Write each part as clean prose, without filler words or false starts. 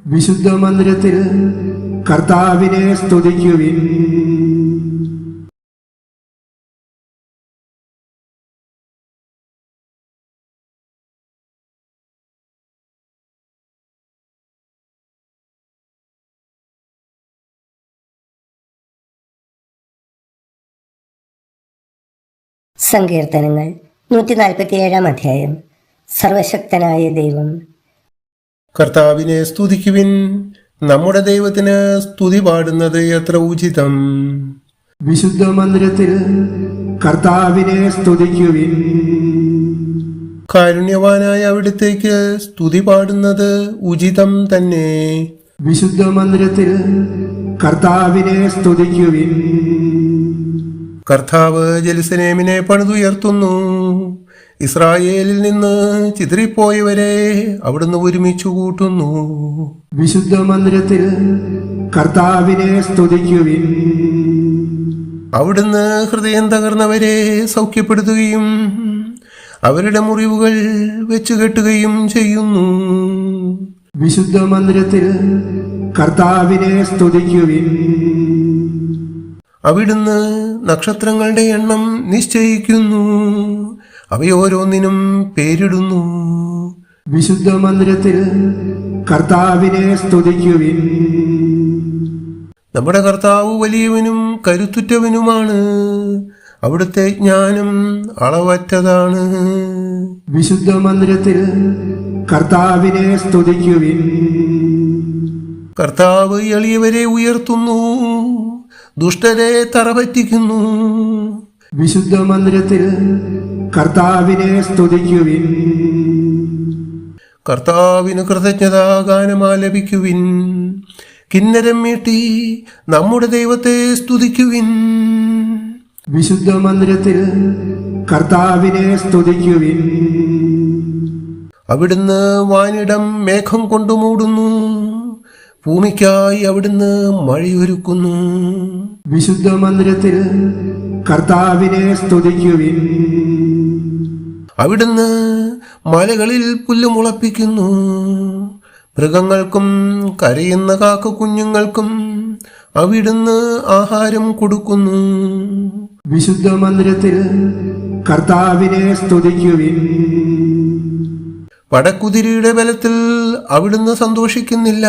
വിശുദ്ധ മന്ദിരത്തിൽ കർത്താവിനെ സ്തുതിക്കുവിൻ. സങ്കീർത്തനങ്ങൾ 147 അധ്യായം. സർവശക്തനായ ദൈവം. കർത്താവിനെ സ്തുതിക്കുവിൻ. നമ്മുടെ ദൈവത്തിന് സ്തുതി പാടുന്നത് എത്ര ഉചിതം. വിശുദ്ധ മന്ദിരത്തിൽ കർത്താവിനെ സ്തുതിക്കുവിൻ. കാരുണ്യവാനായ അവിടുത്തേക്ക് സ്തുതി പാടുന്നത് ഉചിതം തന്നെ. വിശുദ്ധ മന്ദിരത്തിൽ കർത്താവിനെ സ്തുതിക്കുവിൻ. കർത്താവ് ജെറുസലേമിനെ പണിതുയർത്തുന്നു. ഇസ്രായേലിൽ നിന്ന് ചിതറിപ്പോയവരെ അവിടുന്ന് ഒരുമിച്ചു കൂട്ടുന്നു. വിശുദ്ധ മന്ദിരത്തിൽ കർത്താവിനെ സ്തുതിക്കുവിൻ. അവിടുന്ന് ഹൃദയം തകർന്നവരെ സൗഖ്യപ്പെടുത്തുകയും അവരുടെ മുറിവുകൾ വെച്ചുകെട്ടുകയും ചെയ്യുന്നു. വിശുദ്ധ മന്ദിരത്തിൽ കർത്താവിനെ സ്തുതിക്കുവിൻ. അവിടുന്ന് നക്ഷത്രങ്ങളുടെ എണ്ണം നിശ്ചയിക്കുന്നു, അവയോരോന്നിനും പേരിടുന്നു. വിശുദ്ധ മന്ദിരത്തിൽ കർത്താവിനെ സ്തുതിക്കുവിൻ. നമ്മുടെ കർത്താവ് വലിയവനും കരുത്തുറ്റവനുമാണ്. അവിടുത്തെ ജ്ഞാനം അളവറ്റതാണ്. വിശുദ്ധ മന്ദിരത്തിൽ കർത്താവിനെ സ്തുതിക്കുവിൻ. കർത്താവ് എളിയവരെ ഉയർത്തുന്നു, ദുഷ്ടരെ തറപറ്റിക്കുന്നു. വിശുദ്ധ മന്ദിരത്തിൽ കർത്താവിനെ സ്തുതിക്കുവിൻ. കർത്താവിന് കൃതജ്ഞതാഗാനം ആലപിക്കുവിൻ. കിന്നരം മീട്ടി നമ്മുടെ ദൈവത്തെ സ്തുതിക്കുവിൻ. വിശുദ്ധ മന്ദിരത്തിൽ കർത്താവിനെ സ്തുതിക്കുവിൻ. അവിടുന്ന് വാനിടം മേഘം കൊണ്ടു മൂടുന്നു, ഭൂമിക്കായി അവിടുന്ന് മഴയൊരുക്കുന്നു. വിശുദ്ധ മന്ദിരത്തിൽ കർത്താവിനെ സ്തുതിക്കുവിൻ. അവിടുന്ന് മലകളിൽ പുല്ല് മുളപ്പിക്കുന്നു. മൃഗങ്ങൾക്കും കരയുന്ന കാക്കക്കുഞ്ഞുങ്ങൾക്കും അവിടുന്ന് ആഹാരം കൊടുക്കുന്നു. വിശുദ്ധ മന്ദിരത്തിൽ കർത്താവിനെ സ്തുതിക്കുവിൻ. പടക്കുതിരയുടെ ബലത്തിൽ അവിടുന്ന് സന്തോഷിക്കുന്നില്ല,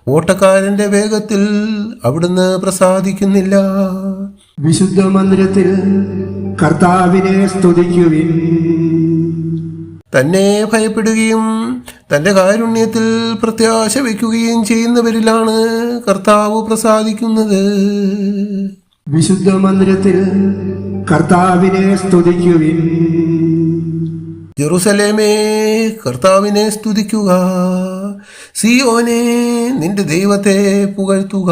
ഓട്ടക്കാരന്റെ വേഗത്തിൽ അവിടുന്ന് പ്രസാദിക്കുന്നില്ല. വിശുദ്ധ മന്ദിരത്തിൽ കർത്താവിനെ സ്തുതിക്കുവിൻ. തന്നെ ഭയപ്പെടുകയും തന്റെ കാരുണ്യത്തിൽ പ്രത്യാശ വയ്ക്കുകയും ചെയ്യുന്നവരിലാണ് കർത്താവ് പ്രസാദിക്കുന്നത്. വിശുദ്ധ മന്ദിരത്തിൽ കർത്താവിനെ സ്തുതിക്കുവിൻ. ജെറുസലേമേ, കർത്താവിനെ സ്തുതിക്കുക. സിയോനെ, നിന്റെ ദൈവത്തെ പുകഴ്ത്തുക.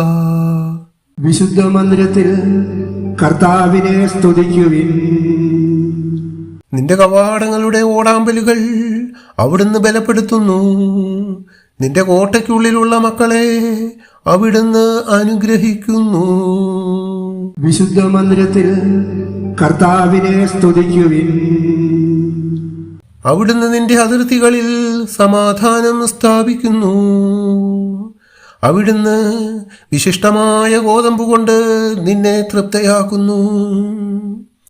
വിശുദ്ധ മന്ദിരത്തിൽ കർത്താവിനെ സ്തുതിക്കുവിൻ. നിന്റെ കവാടങ്ങളുടെ ഓടാമ്പലുകൾ അവിടുന്ന് ബലപ്പെടുത്തുന്നു. നിന്റെ കോട്ടയ്ക്കുള്ളിലുള്ള മക്കളെ അവിടുന്ന് അനുഗ്രഹിക്കുന്നു. വിശുദ്ധ മന്ദിരത്തിൽ കർത്താവിനെ സ്തുതിക്കുവിൻ. അവിടുന്ന് നിന്റെ അതിർത്തികളിൽ സമാധാനം സ്ഥാപിക്കുന്നു. അവിടുന്ന് വിശിഷ്ടമായ ഗോതമ്പ് കൊണ്ട് നിന്നെ തൃപ്തയാക്കുന്നു.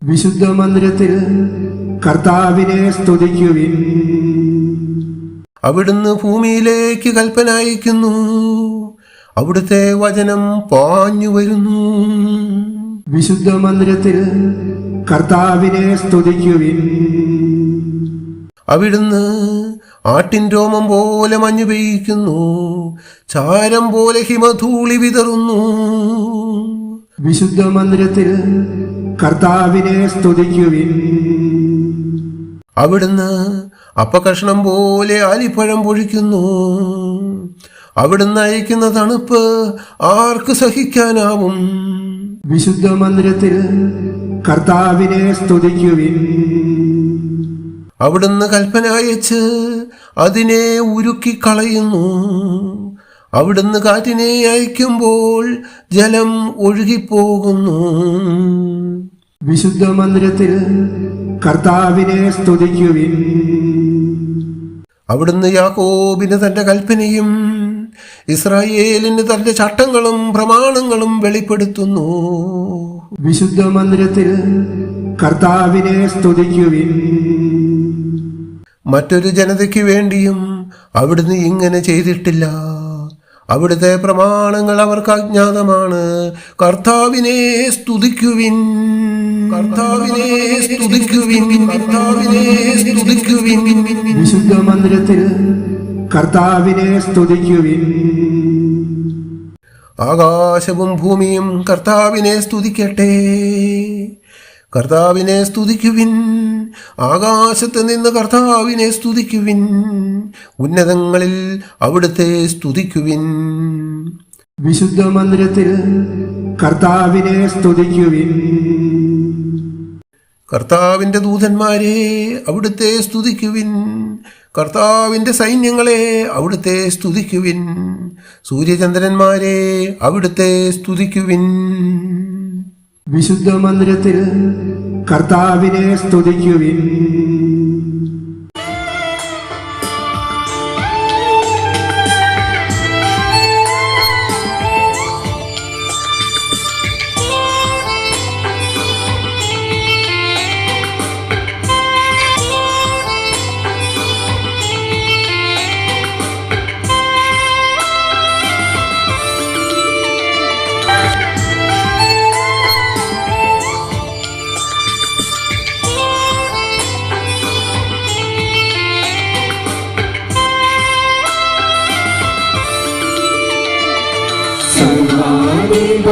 വിശുദ്ധ മന്ദിരത്തിൽ കർത്താവിനെ സ്തുതിക്കുവിൻ. അവിടുന്ന് ഭൂമിയിലേക്ക് കൽപ്പന അയക്കുന്നു. അവിടുത്തെ വചനം പാഞ്ഞു വരുന്നു. വിശുദ്ധ മന്ദിരത്തിൽ കർത്താവിനെ സ്തുതിക്കുവിൻ. അവിടുന്ന് ആട്ടിൻ രോമം പോലെ മഞ്ഞു പെയ്യിക്കുന്നു, ചാരം പോലെ ഹിമധൂളി വിതറുന്നു. വിശുദ്ധ മന്ദിരത്തിൽ കർത്താവിനെ സ്തുതിക്കുവിൻ. അവിടുന്ന് അപ്പകഷ്ണം പോലെ ആലിപ്പഴം പൊഴിക്കുന്നു. അവിടുന്ന് അയക്കുന്ന തണുപ്പ് ആർക്ക് സഹിക്കാനാവും. വിശുദ്ധ മന്ദിരത്തിൽ കർത്താവിനെ സ്തുതിക്കുവിൻ. അവിടുന്ന് കൽപ്പന അയച്ച് അതിനെ ഉരുക്കിക്കളയുന്നു. അവിടുന്ന് കാറ്റിനെ അയക്കുമ്പോൾ ജലം ഒഴുകിപ്പോകുന്നു. വിശുദ്ധ മന്ദിരത്തിൽ കർത്താവിനെ സ്തുതിക്കുവിൻ. അവിടുന്ന് യാക്കോബിന് തന്റെ കൽപ്പനയും ഇസ്രായേലിന് തന്റെ ചട്ടങ്ങളും പ്രമാണങ്ങളും വെളിപ്പെടുത്തുന്നു. വിശുദ്ധ മന്ദിരത്തിൽ കർത്താവിനെ സ്തുതിക്കുവിൻ. മറ്റൊരു ജനതയ്ക്ക് വേണ്ടിയും അവിടുന്ന് ഇങ്ങനെ ചെയ്തിട്ടില്ല. അവിടുത്തെ പ്രമാണങ്ങൾ അവർക്ക് അജ്ഞാതമാണ്. കർത്താവിനെ സ്തുതിക്കുവിൻ, കർത്താവിനെ സ്തുതിക്കുവിൻ, കർത്താവിനെ സ്തുതിക്കുവിൻ. വിശുദ്ധ മന്ദിരത്തിൽ കർത്താവിനെ സ്തുതിക്കുവിൻ. ആകാശവും ഭൂമിയും കർത്താവിനെ സ്തുതിക്കട്ടെ. കർത്താവിനെ സ്തുതിക്കുവിൻ, ആകാശത്ത് നിന്ന് കർത്താവിനെ സ്തുതിക്കുവിൻ, ഉന്നതങ്ങളിൽ അവിടുത്തെ സ്തുതിക്കുവിൻ. വിശുദ്ധ മന്ദിരത്തിൽ കർത്താവിനെ സ്തുതിക്കുവിൻ. കർത്താവിൻ്റെ ദൂതന്മാരെ അവിടുത്തെ സ്തുതിക്കുവിൻ, കർത്താവിൻ്റെ സൈന്യങ്ങളെ അവിടുത്തെ സ്തുതിക്കുവിൻ, സൂര്യചന്ദ്രന്മാരെ അവിടുത്തെ സ്തുതിക്കുവിൻ. വിശുദ്ധ മന്ദിരത്തിൽ കർത്താവിനെ സ്തുതിക്കുവിൻ. സർവാധിപ